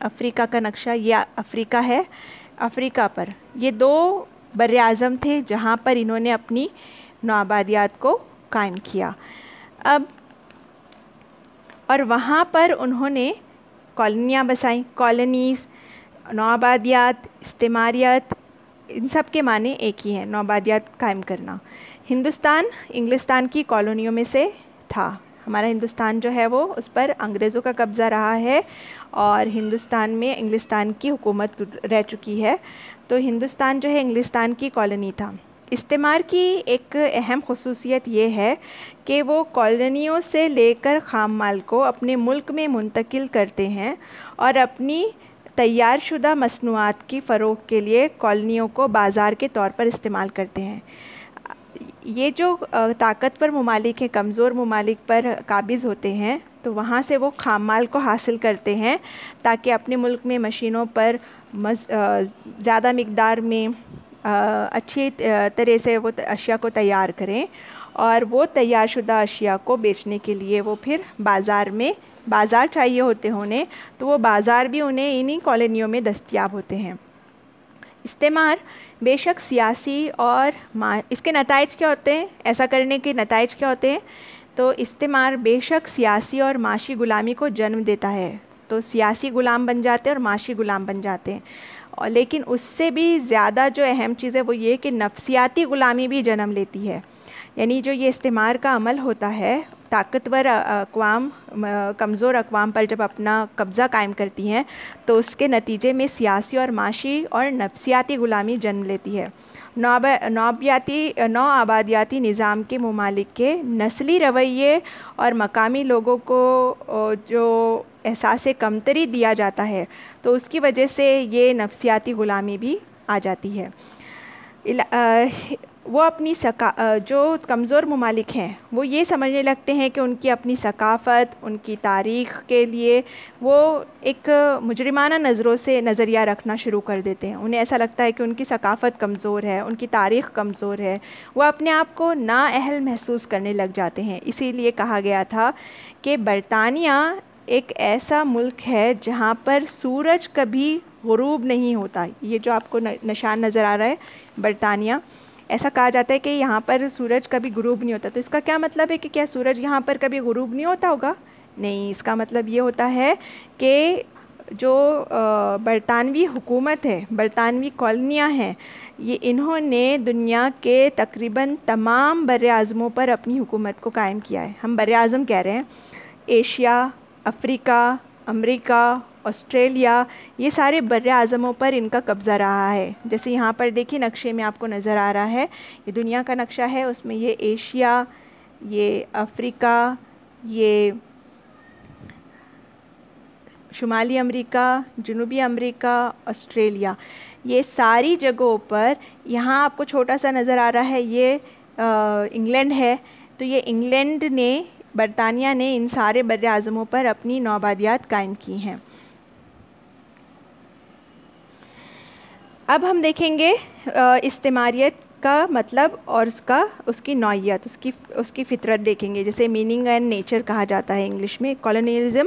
افریقہ کا نقشہ، یہ افریقہ ہے، افریقہ پر یہ 2 بر اعظم تھے جہاں پر انہوں نے اپنی نوآبادیات کو قائم کیا. اب اور وہاں پر انہوں نے کالونیاں بسائیں. کالونیز، نوآبادیات، استعماریت، ان سب کے معنی ایک ہی ہیں، نوآبادیات قائم کرنا. ہندوستان انگلستان کی کالونیوں میں سے تھا. ہمارا ہندوستان جو ہے وہ اس پر انگریزوں کا قبضہ رہا ہے اور ہندوستان میں انگلستان کی حکومت رہ چکی ہے. تو ہندوستان جو ہے انگلستان کی کالونی تھا. استعمار کی ایک اہم خصوصیت یہ ہے کہ وہ کالونیوں سے لے کر خام مال کو اپنے ملک میں منتقل کرتے ہیں اور اپنی تیار شدہ مصنوعات کی فروغ کے لیے کالونیوں کو بازار کے طور پر استعمال کرتے ہیں. یہ جو طاقتور ممالک ہیں، کمزور ممالک پر قابض ہوتے ہیں تو وہاں سے وہ خام مال کو حاصل کرتے ہیں تاکہ اپنے ملک میں مشینوں پر زیادہ مقدار میں اچھی طرح سے وہ اشیاء کو تیار کریں اور وہ تیار شدہ اشیاء کو بیچنے کے لیے وہ پھر بازار چاہیے ہوتے انہیں، تو وہ بازار بھی انہیں انہی کالونیوں میں دستیاب ہوتے ہیں. استعمار بے شک سیاسی اور اس کے نتائج کیا ہوتے ہیں، ایسا کرنے کے نتائج کیا ہوتے ہیں؟ تو استعمار بے شک سیاسی اور معاشی غلامی کو جنم دیتا ہے. تو سیاسی غلام بن جاتے ہیں اور معاشی غلام بن جاتے ہیں. اور لیکن اس سے بھی زیادہ جو اہم چیز ہے وہ یہ کہ نفسیاتی غلامی بھی جنم لیتی ہے. یعنی جو یہ استعمار کا عمل ہوتا ہے، طاقتور اقوام کمزور اقوام پر جب اپنا قبضہ قائم کرتی ہیں تو اس کے نتیجے میں سیاسی اور معاشی اور نفسیاتی غلامی جنم لیتی ہے. نو آبادیاتی نظام کے ممالک کے نسلی رویے اور مقامی لوگوں کو جو احساس کمتری دیا جاتا ہے تو اس کی وجہ سے یہ نفسیاتی غلامی بھی آ جاتی ہے. وہ اپنی جو کمزور ممالک ہیں وہ یہ سمجھنے لگتے ہیں کہ ان کی اپنی ثقافت، ان کی تاریخ کے لیے وہ ایک مجرمانہ نظروں سے نظریہ رکھنا شروع کر دیتے ہیں. انہیں ایسا لگتا ہے کہ ان کی ثقافت کمزور ہے، ان کی تاریخ کمزور ہے، وہ اپنے آپ کو نااہل محسوس کرنے لگ جاتے ہیں. اسی لیے کہا گیا تھا کہ برطانیہ ایک ایسا ملک ہے جہاں پر سورج کبھی غروب نہیں ہوتا. یہ جو آپ کو نشان نظر آ رہا ہے برطانیہ، ایسا کہا جاتا ہے کہ یہاں پر سورج کبھی غروب نہیں ہوتا. تو اس کا کیا مطلب ہے کہ کیا سورج یہاں پر کبھی غروب نہیں ہوتا ہوگا؟ نہیں، اس کا مطلب یہ ہوتا ہے کہ جو برطانوی حکومت ہے، برطانوی کالونیاں ہیں، یہ انہوں نے دنیا کے تقریباً تمام بر اعظموں پر اپنی حکومت کو قائم کیا ہے. ہم بر اعظم کہہ رہے ہیں، ایشیا، افریقہ، امریکہ، آسٹریلیا، یہ سارے بر اعظموں پر ان کا قبضہ رہا ہے. جیسے یہاں پر دیکھیے نقشے میں آپ کو نظر آ رہا ہے، یہ دنیا کا نقشہ ہے، اس میں یہ ایشیا، یہ افریقہ، یہ شمالی امریکہ، جنوبی امریکہ، آسٹریلیا، یہ ساری جگہوں پر. یہاں آپ کو چھوٹا سا نظر آ رہا ہے، یہ انگلینڈ ہے. تو یہ انگلینڈ نے، برطانیہ نے ان سارے بر اعظموں پر اپنی نوآبادیات قائم کی ہیں. اب ہم دیکھیں گے استعماریت کا مطلب اور اس کی نوعیت، اس کی فطرت دیکھیں گے. جیسے میننگ اینڈ نیچر کہا جاتا ہے انگلش میں، کالونیلزم،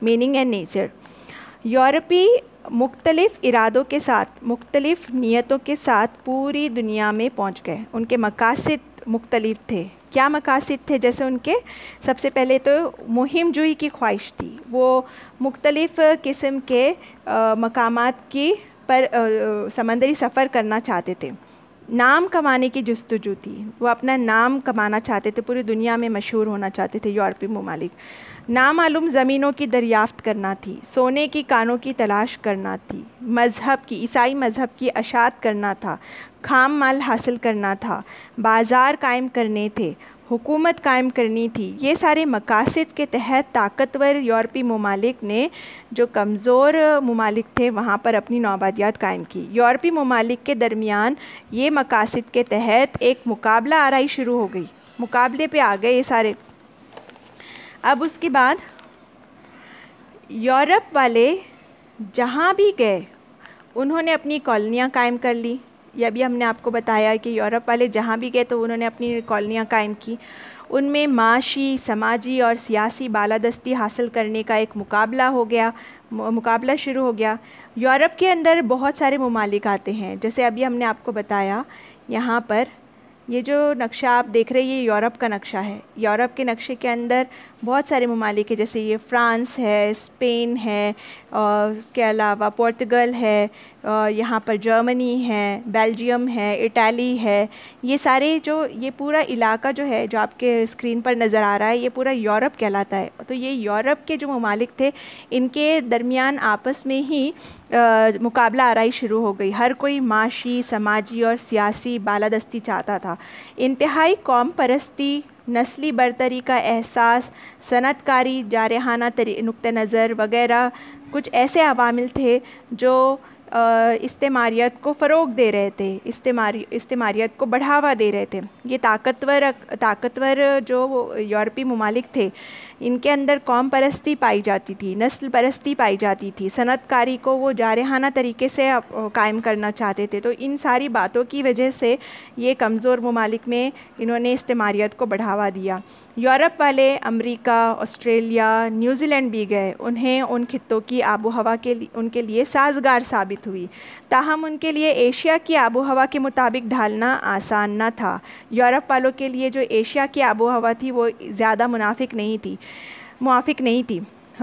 میننگ اینڈ نیچر. یورپی مختلف ارادوں کے ساتھ، مختلف نیتوں کے ساتھ پوری دنیا میں پہنچ گئے. ان کے مقاصد مختلف تھے. کیا مقاصد تھے؟ جیسے ان کے سب سے پہلے تو مہم جوئی کی خواہش تھی. وہ مختلف قسم کے مقامات کی پر سمندری سفر کرنا چاہتے تھے. نام کمانے کی جستجو تھی. وہ اپنا نام کمانا چاہتے تھے، پوری دنیا میں مشہور ہونا چاہتے تھے یورپی ممالک. نامعلوم زمینوں کی دریافت کرنا تھی. سونے کی کانوں کی تلاش کرنا تھی. مذہب کی، عیسائی مذہب کی اشاعت کرنا تھا. خام مال حاصل کرنا تھا. بازار قائم کرنے تھے. حکومت قائم کرنی تھی. یہ سارے مقاصد کے تحت طاقتور یورپی ممالک نے جو کمزور ممالک تھے وہاں پر اپنی نوآبادیات قائم کی. یورپی ممالک کے درمیان یہ مقاصد کے تحت ایک مقابلہ آرائی شروع ہو گئی. مقابلے پہ آ گئے یہ سارے. اب اس کے بعد یورپ والے جہاں بھی گئے انہوں نے اپنی کالونیاں قائم کر لی. یہ بھی ہم نے آپ کو بتایا کہ یورپ والے جہاں بھی گئے تو انہوں نے اپنی کالونیاں قائم کی. ان میں معاشی، سماجی اور سیاسی بالادستی حاصل کرنے کا ایک مقابلہ ہو گیا. مقابلہ شروع ہو گیا. یورپ کے اندر بہت سارے ممالک آتے ہیں, جیسے ابھی ہم نے آپ کو بتایا یہاں پر یہ جو نقشہ آپ دیکھ رہے ہیں یہ یورپ کا نقشہ ہے. یورپ کے نقشے کے اندر بہت سارے ممالک ہیں, جیسے یہ فرانس ہے, اسپین ہے, اس کے علاوہ پورتگل ہے, یہاں پر جرمنی ہے, بیلجیم ہے, اٹالی ہے. یہ سارے جو یہ پورا علاقہ جو ہے جو آپ کے اسکرین پر نظر آ رہا ہے یہ پورا یورپ کہلاتا ہے. تو یہ یورپ کے جو ممالک تھے ان کے درمیان آپس میں ہی مقابلہ آرائی شروع ہو گئی. ہر کوئی معاشی, سماجی اور سیاسی بالادستی چاہتا تھا. انتہائی قوم پرستی, نسلی برتری کا احساس, صنعت کاری, جارحانہ نقطہ نظر وغیرہ کچھ ایسے عوامل تھے جو استعماریت کو فروغ دے رہے تھے, استعماریت کو بڑھاوا دے رہے تھے. یہ طاقتور جو یورپی ممالک تھے ان کے اندر قوم پرستی پائی جاتی تھی, نسل پرستی پائی جاتی تھی, صنعت کاری کو وہ جارحانہ طریقے سے قائم کرنا چاہتے تھے. تو ان ساری باتوں کی وجہ سے یہ کمزور ممالک میں انہوں نے استعماریت کو بڑھاوا دیا. یورپ والے امریکہ, آسٹریلیا, نیوزی لینڈ بھی گئے. انہیں ان خطوں کی آب و ہوا ان کے لیے سازگار ثابت ہوئی, تاہم ان کے لیے ایشیا کی آب و ہوا کے مطابق ڈھالنا آسان نہ تھا. یورپ والوں کے لیے جو ایشیا کی آب و ہوا تھی وہ زیادہ موافق نہیں تھی.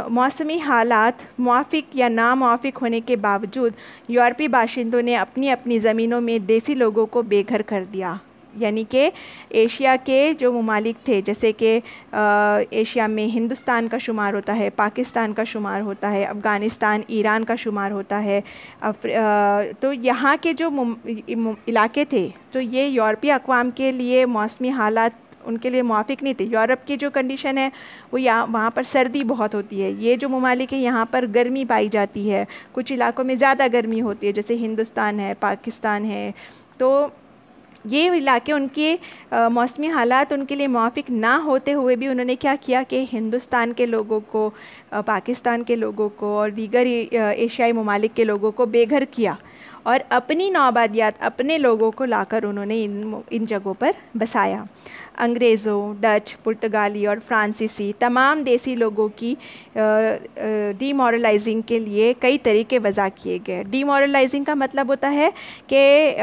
موسمی حالات موافق یا ناموافق ہونے کے باوجود یورپی باشندوں نے اپنی اپنی زمینوں میں دیسی لوگوں کو بے گھر کر دیا. یعنی کہ ایشیا کے جو ممالک تھے, جیسے کہ ایشیا میں ہندوستان کا شمار ہوتا ہے, پاکستان کا شمار ہوتا ہے, افغانستان, ایران کا شمار ہوتا ہے, تو یہاں کے جو علاقے تھے تو یہ یورپی اقوام کے لیے موسمی حالات ان کے لیے موافق نہیں تھے. یورپ کی جو کنڈیشن ہے وہ وہاں پر سردی بہت ہوتی ہے. یہ جو ممالک ہے یہاں پر گرمی پائی جاتی ہے, کچھ علاقوں میں زیادہ گرمی ہوتی ہے جیسے ہندوستان ہے, پاکستان ہے. تو یہ علاقے ان کے موسمی حالات ان کے لیے موافق نہ ہوتے ہوئے بھی انہوں نے کیا کیا کہ ہندوستان کے لوگوں کو, پاکستان کے لوگوں کو اور دیگر ایشیائی ممالک کے لوگوں کو بے گھر کیا اور اپنی نوآبادیات, اپنے لوگوں کو لا کر انہوں نے ان جگہوں پر بسایا. انگریزوں, ڈچ, پرتگالی اور فرانسیسی تمام دیسی لوگوں کی ڈی مورلائزنگ کے لیے کئی طریقے وضع کیے گئے. ڈی مورلائزنگ کا مطلب ہوتا ہے کہ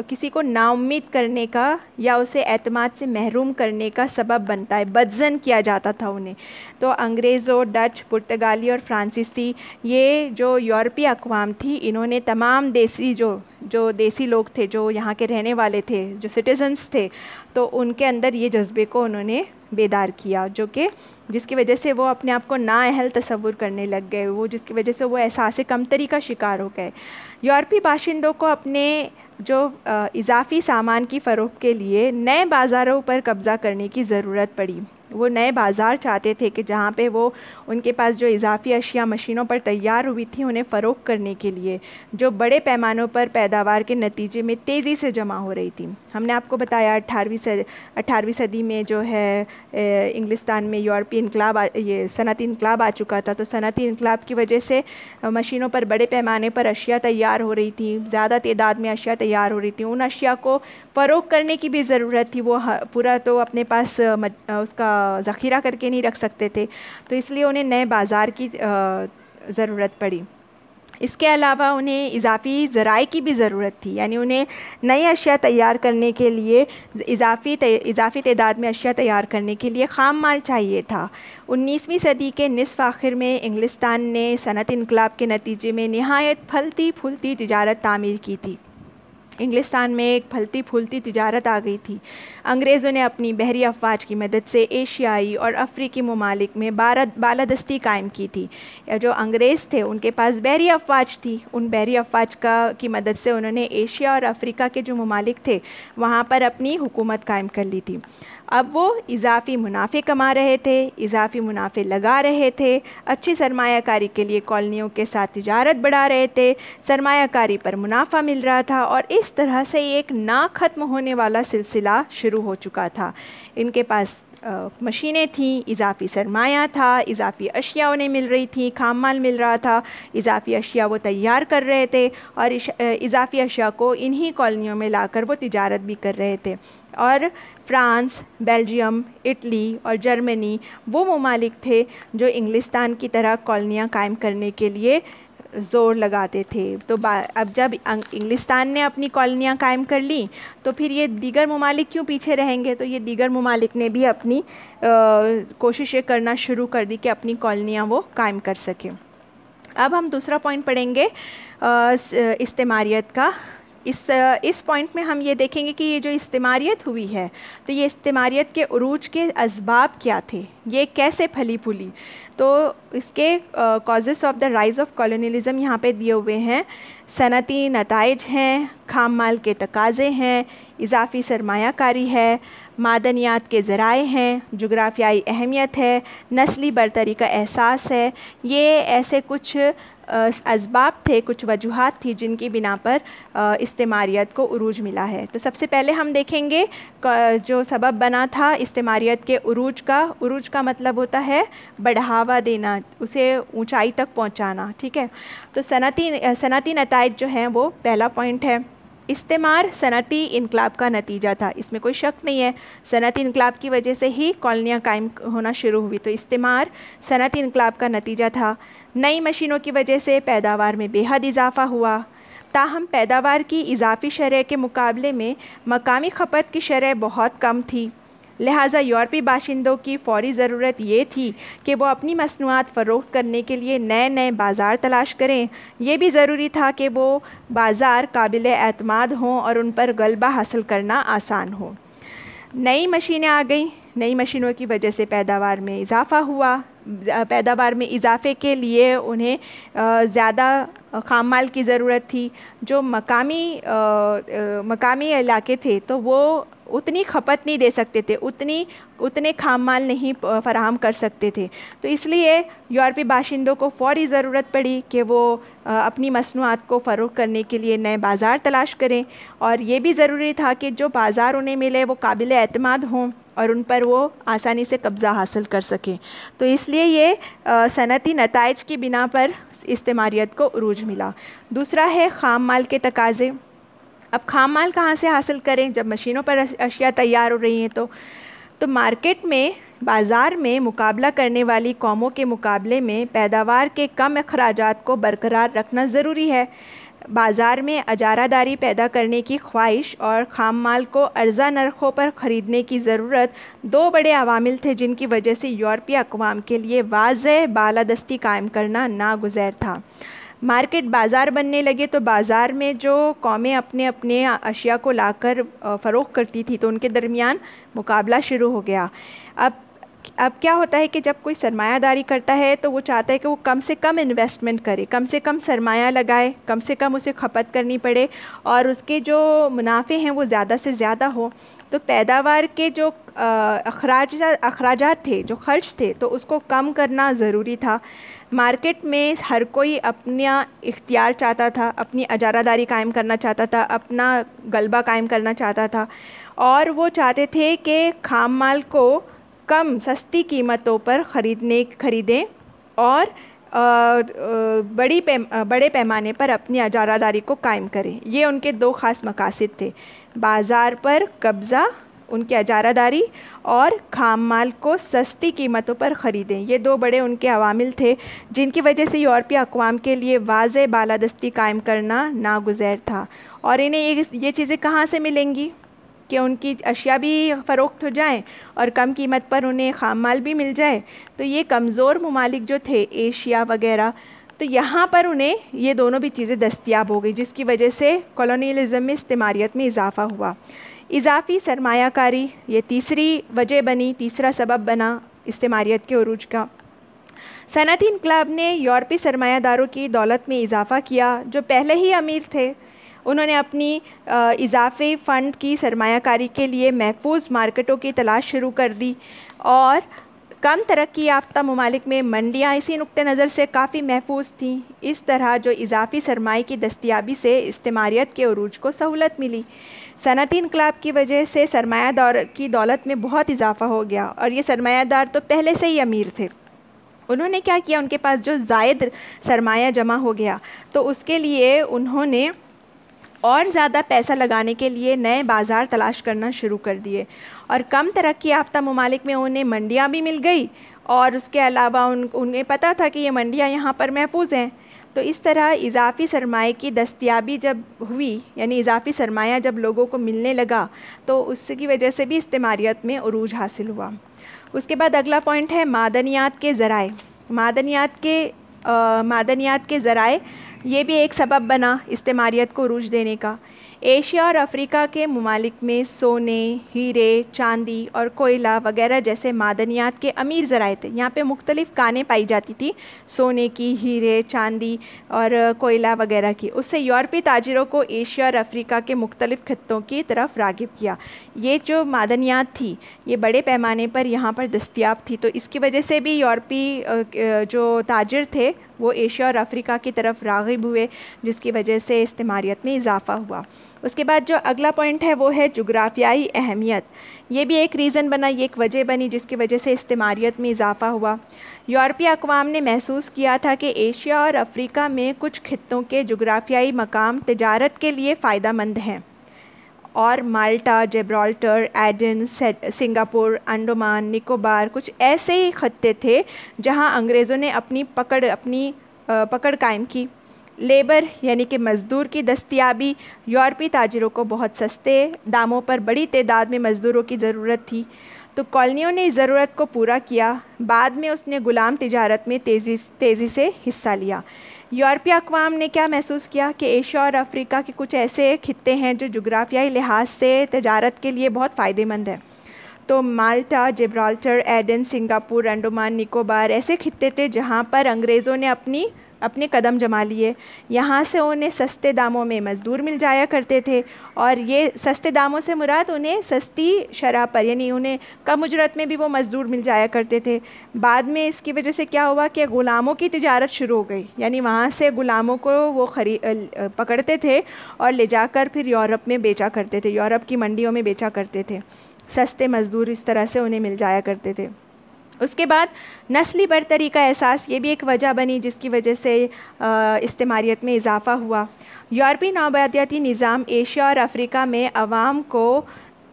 کسی کو نا امید کرنے کا یا اسے اعتماد سے محروم کرنے کا سبب بنتا ہے, بدظن کیا جاتا تھا انہیں. تو انگریزوں, ڈچ, پرتگالی اور فرانسیسی یہ جو یورپی اقوام تھی انہوں نے تمام دیسی جو دیسی لوگ تھے, جو یہاں کے رہنے والے تھے, جو سٹیزنز تھے, تو ان کے اندر یہ جذبے کو انہوں نے بیدار کیا, جس کی وجہ سے وہ اپنے آپ کو نااہل تصور کرنے لگ گئے, جس کی وجہ سے وہ احساس کمتری کا شکار ہو گئے. یورپی باشندوں کو اپنے جو اضافی سامان کی فروخت کے لیے نئے بازاروں پر قبضہ کرنے کی ضرورت پڑی. وہ نئے بازار چاہتے تھے کہ جہاں پہ وہ ان کے پاس جو اضافی اشیاء مشینوں پر تیار ہوئی تھی انہیں فروخت کرنے کے لیے, جو بڑے پیمانوں پر پیداوار کے نتیجے میں تیزی سے جمع ہو رہی تھی. ہم نے آپ کو بتایا 18ویں صدی میں جو ہے انگلستان میں یورپی انقلاب, یہ صنعتی انقلاب آ چکا تھا. تو صنعتی انقلاب کی وجہ سے مشینوں پر بڑے پیمانے پر اشیاء تیار ہو رہی تھیں, زیادہ تعداد میں اشیاء تیار ہو رہی تھیں. ان اشیاء کو فروخت کرنے کی بھی ضرورت تھی, وہ پورا تو اپنے پاس اس کا ذخیرہ کر کے نہیں رکھ سکتے تھے, تو اس لیے انہیں نئے بازار کی ضرورت پڑی. اس کے علاوہ انہیں اضافی ذرائع کی بھی ضرورت تھی, یعنی انہیں نئی اشیاء تیار کرنے کے لیے اضافی تعداد میں اشیاء تیار کرنے کے لیے خام مال چاہیے تھا. 19ویں صدی کے نصف آخر میں انگلستان نے صنعتی انقلاب کے نتیجے میں نہایت پھلتی پھولتی تجارت تعمیر کی تھی. انگلستان میں ایک پھلتی پھولتی تجارت آ گئی تھی. انگریزوں نے اپنی بحری افواج کی مدد سے ایشیائی اور افریقی ممالک میں بالادستی قائم کی تھی. جو انگریز تھے ان کے پاس بحری افواج تھی, ان بحری افواج کی مدد سے انہوں نے ایشیا اور افریقہ کے جو ممالک تھے وہاں پر اپنی حکومت قائم کر لی تھی. اب وہ اضافی منافع کما رہے تھے, اضافی منافع لگا رہے تھے, اچھی سرمایہ کاری کے لیے کالونیوں کے ساتھ تجارت بڑھا رہے تھے, سرمایہ کاری پر منافع مل رہا تھا, اور اس طرح سے ایک نہ ختم ہونے والا سلسلہ شروع ہو چکا تھا. ان کے پاس مشینیں تھیں، اضافی سرمایہ تھا، اضافی اشیاء انہیں مل رہی تھیں، خام مال مل رہا تھا، اضافی اشیاء وہ تیار کر رہے تھے اور اضافی اشیاء کو انہی کالونیوں میں لا کر وہ تجارت بھی کر رہے تھے. اور فرانس، بیلجیم، اٹلی اور جرمنی وہ ممالک تھے جو انگلستان کی طرح کالونیاں قائم کرنے کے لیے زور لگاتے تھے. تو اب جب انگلستان نے اپنی کالونیاں قائم کر لیں تو پھر یہ دیگر ممالک کیوں پیچھے رہیں گے؟ تو یہ دیگر ممالک نے بھی اپنی کوششیں کرنا شروع کر دی کہ اپنی کالونیاں وہ قائم کر سکیں. اب ہم دوسرا پوائنٹ پڑھیں گے استعماریت کا. اس پوائنٹ میں ہم یہ دیکھیں گے کہ یہ جو استعماریت ہوئی ہے تو یہ استعماریت کے عروج کے اسباب کیا تھے، یہ کیسے پھلی پھولی. تو اس کے causes of the rise of colonialism یہاں پہ دیے ہوئے ہیں. صنعتی نتائج ہیں، خام مال کے تقاضے ہیں، اضافی سرمایہ کاری ہے، معدنیات کے ذرائع ہیں، جغرافیائی اہمیت ہے، نسلی برتری کا احساس ہے. یہ ایسے کچھ اسباب تھے، کچھ وجوہات تھی جن کی بنا پر استعماریت کو عروج ملا ہے. تو سب سے پہلے ہم دیکھیں گے جو سبب بنا تھا استعماریت کے عروج کا. عروج کا مطلب ہوتا ہے بڑھاوا دینا، اسے اونچائی تک پہنچانا. ٹھیک ہے، تو صنعتی نتائج جو ہیں وہ پہلا پوائنٹ ہے. استعمار صنعتی انقلاب کا نتیجہ تھا، اس میں کوئی شک نہیں ہے. صنعتی انقلاب کی وجہ سے ہی کالونیاں قائم ہونا شروع ہوئی. تو استعمار صنعتی انقلاب کا نتیجہ تھا. نئی مشینوں کی وجہ سے پیداوار میں بے حد اضافہ ہوا، تاہم پیداوار کی اضافی شرح کے مقابلے میں مقامی کھپت کی شرح بہت کم تھی. لہٰذا یورپی باشندوں کی فوری ضرورت یہ تھی کہ وہ اپنی مصنوعات فروخت کرنے کے لیے نئے نئے بازار تلاش کریں. یہ بھی ضروری تھا کہ وہ بازار قابل اعتماد ہوں اور ان پر غلبہ حاصل کرنا آسان ہو. نئی مشینیں آ گئیں، نئی مشینوں کی وجہ سے پیداوار میں اضافہ ہوا. پیداوار میں اضافے کے لیے انہیں زیادہ خام مال کی ضرورت تھی. جو مقامی علاقے تھے تو وہ اتنی کھپت نہیں دے سکتے تھے، اتنے خام مال نہیں فراہم کر سکتے تھے. تو اس لیے یورپی باشندوں کو فوری ضرورت پڑی کہ وہ اپنی مصنوعات کو فروخت کرنے کے لیے نئے بازار تلاش کریں. اور یہ بھی ضروری تھا کہ جو بازار انہیں ملے وہ قابل اعتماد ہوں اور ان پر وہ آسانی سے قبضہ حاصل کر سکیں. تو اس لیے یہ صنعتی نتائج کی بنا پر استعماریت کو عروج ملا. دوسرا ہے خام مال کے تقاضے. اب خام مال کہاں سے حاصل کریں جب مشینوں پر اشیاء تیار ہو رہی ہیں؟ تو مارکیٹ میں، بازار میں مقابلہ کرنے والی قوموں کے مقابلے میں پیداوار کے کم اخراجات کو برقرار رکھنا ضروری ہے. بازار میں اجارہ داری پیدا کرنے کی خواہش اور خام مال کو ارزاں نرخوں پر خریدنے کی ضرورت دو بڑے عوامل تھے جن کی وجہ سے یورپی اقوام کے لیے واضح بالادستی قائم کرنا ناگزیر تھا. مارکیٹ بازار بننے لگے تو بازار میں جو قومیں اپنے اشیاء کو لا کر فروخت کرتی تھی تو ان کے درمیان مقابلہ شروع ہو گیا. اب کیا ہوتا ہے کہ جب کوئی سرمایہ داری کرتا ہے تو وہ چاہتا ہے کہ وہ کم سے کم انویسٹمنٹ کرے، کم سے کم سرمایہ لگائے، کم سے کم اسے کھپت کرنی پڑے اور اس کے جو منافع ہیں وہ زیادہ سے زیادہ ہو. تو پیداوار کے جو اخراجات تھے، جو خرچ تھے، تو اس کو کم کرنا ضروری تھا. مارکیٹ میں ہر کوئی اپنا اختیار چاہتا تھا، اپنی اجارہ داری قائم کرنا چاہتا تھا، اپنا غلبہ قائم کرنا چاہتا تھا اور وہ چاہتے تھے کہ خام مال کو کم سستی قیمتوں پر خریدیں اور بڑے پیمانے پر اپنی اجارہ داری کو قائم کریں. یہ ان کے دو خاص مقاصد تھے: بازار پر قبضہ، ان کی اجارہ داری، اور خام مال کو سستی قیمتوں پر خریدیں. یہ دو بڑے ان کے عوامل تھے جن کی وجہ سے یورپی اقوام کے لیے واضح بالادستی قائم کرنا ناگزیر تھا. اور انہیں یہ چیزیں کہاں سے ملیں گی کہ ان کی اشیاء بھی فروخت ہو جائیں اور کم قیمت پر انہیں خام مال بھی مل جائے؟ تو یہ کمزور ممالک جو تھے، ایشیا وغیرہ، تو یہاں پر انہیں یہ دونوں بھی چیزیں دستیاب ہو گئی جس کی وجہ سے کالونیلزم میں استعماریت میں اضافہ ہوا. اضافی سرمایہ کاری یہ تیسری وجہ بنی، تیسرا سبب بنا استعماریت کے عروج کا. صنعتی انقلاب نے یورپی سرمایہ داروں کی دولت میں اضافہ کیا جو پہلے ہی امیر تھے. انہوں نے اپنی اضافی فنڈ کی سرمایہ کاری کے لیے محفوظ مارکیٹوں کی تلاش شروع کر دی اور کم ترقی یافتہ ممالک میں منڈیاں اسی نقطہ نظر سے کافی محفوظ تھیں. اس طرح جو اضافی سرمایہ کی دستیابی سے استعماریت کے عروج کو سہولت ملی. صنعتی انقلاب کی وجہ سے سرمایہ دار کی دولت میں بہت اضافہ ہو گیا، اور یہ سرمایہ دار تو پہلے سے ہی امیر تھے. انہوں نے کیا کیا، ان کے پاس جو زائد سرمایہ جمع ہو گیا تو اس کے لیے انہوں نے اور زیادہ پیسہ لگانے کے لیے نئے بازار تلاش کرنا شروع کر دیے. اور کم ترقی یافتہ ممالک میں انہیں منڈیاں بھی مل گئی، اور اس کے علاوہ انہیں پتہ تھا کہ یہ منڈیاں یہاں پر محفوظ ہیں. تو اس طرح اضافی سرمایہ کی دستیابی جب ہوئی، یعنی اضافی سرمایہ جب لوگوں کو ملنے لگا، تو اس کی وجہ سے بھی استعماریت میں عروج حاصل ہوا. اس کے بعد اگلا پوائنٹ ہے معدنیات کے ذرائع. معدنیات کے ذرائع یہ بھی ایک سبب بنا استعماریت کو عروج دینے کا. ایشیا اور افریقہ کے ممالک میں سونے، ہیرے، چاندی اور کوئلہ وغیرہ جیسے معدنیات کے امیر ذرائع تھے. یہاں پہ مختلف کانیں پائی جاتی تھی، سونے کی، ہیرے، چاندی اور کوئلہ وغیرہ کی. اس سے یورپی تاجروں کو ایشیا اور افریقہ کے مختلف خطوں کی طرف راغب کیا. یہ جو معدنیات تھی یہ بڑے پیمانے پر یہاں پر دستیاب تھی، تو اس کی وجہ سے بھی یورپی جو تاجر تھے وہ ایشیا اور افریقہ کی طرف راغب ہوئے، جس کی وجہ سے استعماریت میں اضافہ ہوا. اس کے بعد جو اگلا پوائنٹ ہے وہ ہے جغرافیائی اہمیت. یہ بھی ایک ریزن بنا، یہ ایک وجہ بنی جس کی وجہ سے استعماریت میں اضافہ ہوا. یورپی اقوام نے محسوس کیا تھا کہ ایشیا اور افریقہ میں کچھ خطوں کے جغرافیائی مقام تجارت کے لیے فائدہ مند ہیں، اور Malta, Gibraltar, Aden, Singapore, Andaman, Nicobar کچھ ایسے ہی خطے تھے جہاں انگریزوں نے اپنی پکڑ قائم کی. لیبر یعنی کہ مزدور کی دستیابی. یورپی تاجروں کو بہت سستے داموں پر بڑی تعداد میں مزدوروں کی ضرورت تھی، تو کالونیوں نے اس ضرورت کو پورا کیا. بعد میں اس نے غلام تجارت میں تیزی سے حصہ لیا. یورپی اقوام نے کیا محسوس کیا کہ ایشیا اور افریقہ کے کچھ ایسے خطے ہیں جو جغرافیائی لحاظ سے تجارت کے لیے بہت فائدہ مند ہیں. تو Malta, Gibraltar, Aden, Singapore, Andaman, Nicobar ایسے خطے تھے جہاں پر انگریزوں نے اپنے قدم جما لیے. یہاں سے انہیں سستے داموں میں مزدور مل جایا کرتے تھے، اور یہ سستے داموں سے مراد انہیں سستی شرح پر، یعنی انہیں کم اجرت میں بھی وہ مزدور مل جایا کرتے تھے. بعد میں اس کی وجہ سے کیا ہوا کہ غلاموں کی تجارت شروع ہو گئی، یعنی وہاں سے غلاموں کو وہ پکڑتے تھے اور لے جا کر پھر یورپ میں بیچا کرتے تھے، یورپ کی منڈیوں میں بیچا کرتے تھے. سستے مزدور اس طرح سے انہیں مل جایا کرتے تھے. اس کے بعد نسلی برتری کا احساس، یہ بھی ایک وجہ بنی جس کی وجہ سے استعماریت میں اضافہ ہوا. یورپی نوآبادیاتی نظام ایشیا اور افریقہ میں عوام کو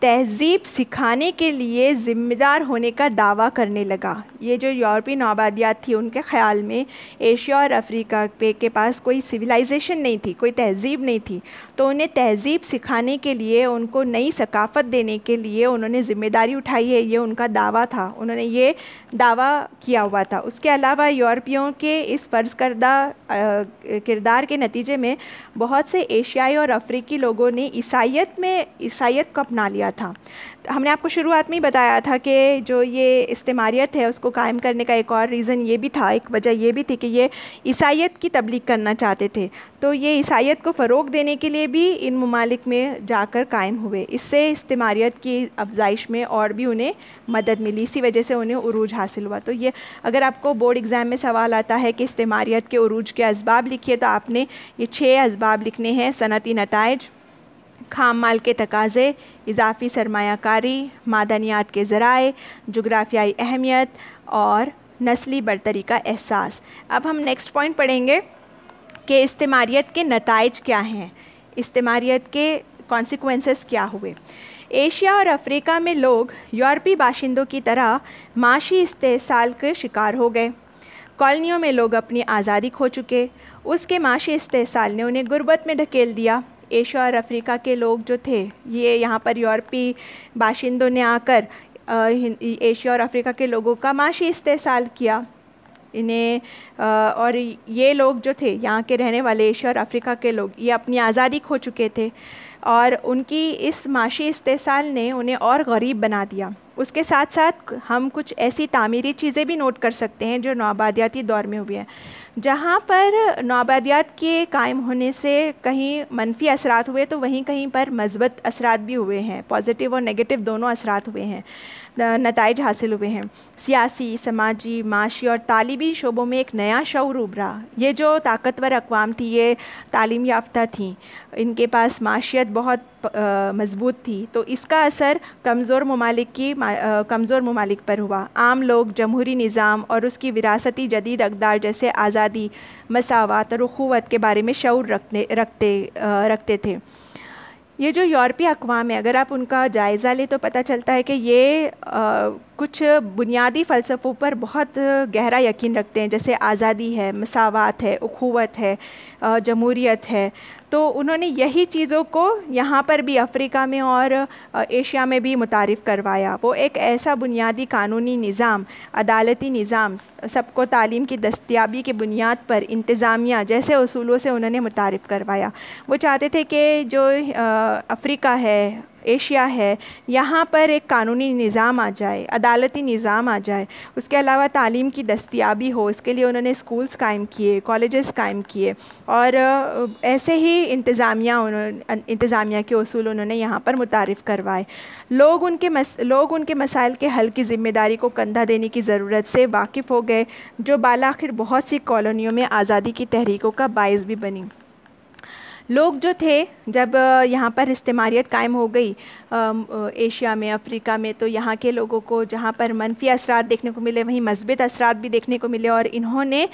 تہذیب سکھانے کے لیے ذمہ دار ہونے کا دعویٰ کرنے لگا. یہ جو یورپی نوآبادیات تھی ان کے خیال میں ایشیا اور افریقہ کے پاس کوئی سویلائزیشن نہیں تھی، کوئی تہذیب نہیں تھی، تو انہیں تہذیب سکھانے کے لیے، ان کو نئی ثقافت دینے کے لیے انہوں نے ذمہ داری اٹھائی ہے. یہ ان کا دعویٰ تھا، انہوں نے یہ دعویٰ کیا ہوا تھا. اس کے علاوہ یورپیوں کے اس فرض کردہ کردار کے نتیجے میں بہت سے ایشیائی اور افریقی لوگوں نے عیسائیت کو اپنا لیا تھا. ہم نے آپ کو شروعات میں ہی بتایا تھا کہ جو یہ استعماریت ہے اس کو قائم کرنے کا ایک اور ریزن یہ بھی تھا، ایک وجہ یہ بھی تھی کہ یہ عیسائیت کی تبلیغ کرنا چاہتے تھے. تو یہ عیسائیت کو فروغ دینے کے لیے بھی ان ممالک میں جا کر قائم ہوئے. اس سے استعماریت کی افزائش میں اور بھی انہیں مدد ملی، اسی وجہ سے انہیں عروج حاصل ہوا. تو یہ اگر آپ کو بورڈ ایگزام میں سوال آتا ہے کہ استعماریت کے عروج کے اسباب لکھیے، تو آپ نے یہ 6 اسباب لکھنے ہیں: صنعتی نتائج، خام مال کے تقاضے، اضافی سرمایہ کاری، معدنیات کے ذرائع، جغرافیائی اہمیت اور نسلی برتری کا احساس. اب ہم نیکسٹ پوائنٹ پڑھیں گے کہ استعماریت کے نتائج کیا ہیں، استعماریت کے کانسیکوینسز کیا ہوئے. ایشیا اور افریقہ میں لوگ یورپی باشندوں کی طرح معاشی استحصال کے شکار ہو گئے. کالونیوں میں لوگ اپنی آزادی کھو چکے، اس کے معاشی استحصال نے انہیں غربت میں ڈھکیل دیا. ایشیا اور افریقہ کے لوگ جو تھے، یہ یہاں پر یورپی باشندوں نے آ کر ایشیا اور افریقہ کے لوگوں کا معاشی استحصال کیا اور یہ لوگ جو تھے، یہاں کے رہنے والے ایشیا اور افریقہ کے لوگ، یہ اپنی آزادی کھو چکے تھے، اور ان کی اس معاشی استحصال نے انہیں اور غریب بنا دیا. اس کے ساتھ ساتھ ہم کچھ ایسی تعمیری چیزیں بھی نوٹ کر سکتے ہیں جو نوآبادیاتی دور میں ہوئی ہیں. جہاں پر نوآبادیات کے قائم ہونے سے کہیں منفی اثرات ہوئے تو وہیں کہیں پر مثبت اثرات بھی ہوئے ہیں, پازیٹیو اور نیگیٹو دونوں اثرات ہوئے ہیں, نتائج حاصل ہوئے ہیں. سیاسی, سماجی, معاشی اور تعلیمی شعبوں میں ایک نیا شعور ابھرا. یہ جو طاقتور اقوام تھی یہ تعلیم یافتہ تھیں, ان کے پاس معاشیت بہت مضبوط تھی, تو اس کا اثر کمزور ممالک پر ہوا. عام لوگ جمہوری نظام اور اس کی وراثتی جدید اقدار جیسے آزادی, مساوات اور اخوت کے بارے میں شعور رکھتے تھے. یہ جو یورپی اقوام ہے, اگر آپ ان کا جائزہ لیں تو پتہ چلتا ہے کہ یہ کچھ بنیادی فلسفوں پر بہت گہرا یقین رکھتے ہیں, جیسے آزادی ہے, مساوات ہے, اخوت ہے, جمہوریت ہے. تو انہوں نے یہی چیزوں کو یہاں پر بھی افریقہ میں اور ایشیا میں بھی متعارف کروایا. وہ ایک ایسا بنیادی قانونی نظام, عدالتی نظام, سب کو تعلیم کی دستیابی کی بنیاد پر انتظامیہ جیسے اصولوں سے انہوں نے متعارف کروایا. وہ چاہتے تھے کہ جو افریقہ ہے, ایشیا ہے, یہاں پر ایک قانونی نظام آ جائے, عدالتی نظام آ جائے. اس کے علاوہ تعلیم کی دستیابی ہو, اس کے لیے انہوں نے اسکولز قائم کیے, کالجز قائم کیے, اور ایسے ہی انتظامیہ کے اصول انہوں نے یہاں پر متعارف کروائے. لوگ ان کے مسائل کے حل کی ذمہ داری کو کندھا دینے کی ضرورت سے واقف ہو گئے, جو بالآخر بہت سی کالونیوں میں آزادی کی تحریکوں کا باعث بھی بنی. لوگ جو تھے جب یہاں پر استعماریت قائم ہو گئی ایشیا میں, افریقہ میں, تو یہاں کے لوگوں کو جہاں پر منفی اثرات دیکھنے کو ملے وہیں مثبت اثرات بھی دیکھنے کو ملے, اور انہوں نے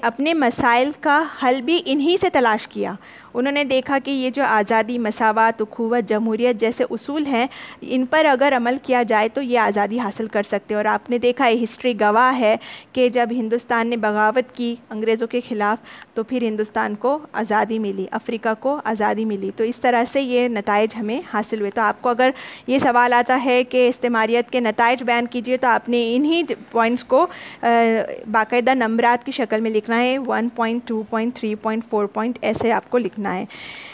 اپنے مسائل کا حل بھی انہی سے تلاش کیا. انہوں نے دیکھا کہ یہ جو آزادی, مساوات, اخوت, جمہوریت جیسے اصول ہیں, ان پر اگر عمل کیا جائے تو یہ آزادی حاصل کر سکتے. اور آپ نے دیکھا ہے, ہسٹری گواہ ہے کہ جب ہندوستان نے بغاوت کی انگریزوں کے خلاف تو پھر ہندوستان کو آزادی ملی, افریقہ کو آزادی ملی. تو اس طرح سے یہ نتائج ہمیں حاصل ہوئے. تو آپ کو اگر یہ سوال آتا ہے کہ استعماریت کے نتائج بیان کیجئے, تو آپ نے انہی پوائنٹس کو باقاعدہ نمبرات کی شکل میں لکھنا ہے, 1 2 3 4 ایسے آپ کو لکھنا ہے.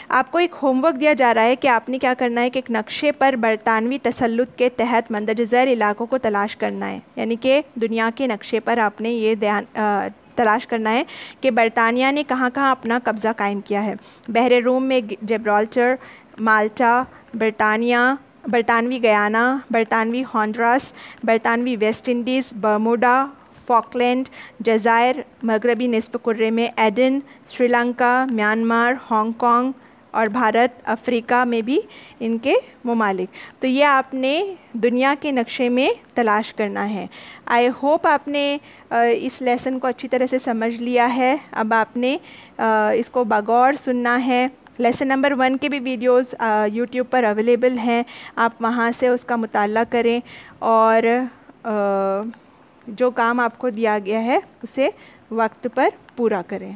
آپ کو ایک ہوم ورک دیا جا رہا ہے کہ آپ نے کیا کرنا ہے کہ ایک نقشے پر برطانوی تسلط کے تحت مندرجہ ذیل علاقوں کو تلاش کرنا ہے. یعنی کہ دنیا کے نقشے پر آپ نے یہ تلاش کرنا ہے کہ برطانیہ نے کہاں کہاں اپنا قبضہ قائم کیا ہے. بحر روم میں جبرالٹر, مالٹا, برطانوی گیانا, برطانوی ہانڈراس, برطانوی ویسٹ انڈیز, برموڈا, فاکلینڈ جزائر, مغربی نصف کرے میں Eden, Sri Lanka, Myanmar, Hong Kong, اور بھارت, افریقہ میں بھی ان کے ممالک. تو یہ آپ نے دنیا کے نقشے میں تلاش کرنا ہے. آئی ہوپ آپ نے اس لیسن کو اچھی طرح سے سمجھ لیا ہے. اب آپ نے اس کو بغور سننا ہے. لیسن نمبر 1 کے بھی ویڈیوز یوٹیوب پر اویلیبل ہیں, آپ وہاں سے اس کا مطالعہ کریں اور جو کام آپ کو دیا گیا ہے اسے وقت پر پورا کریں.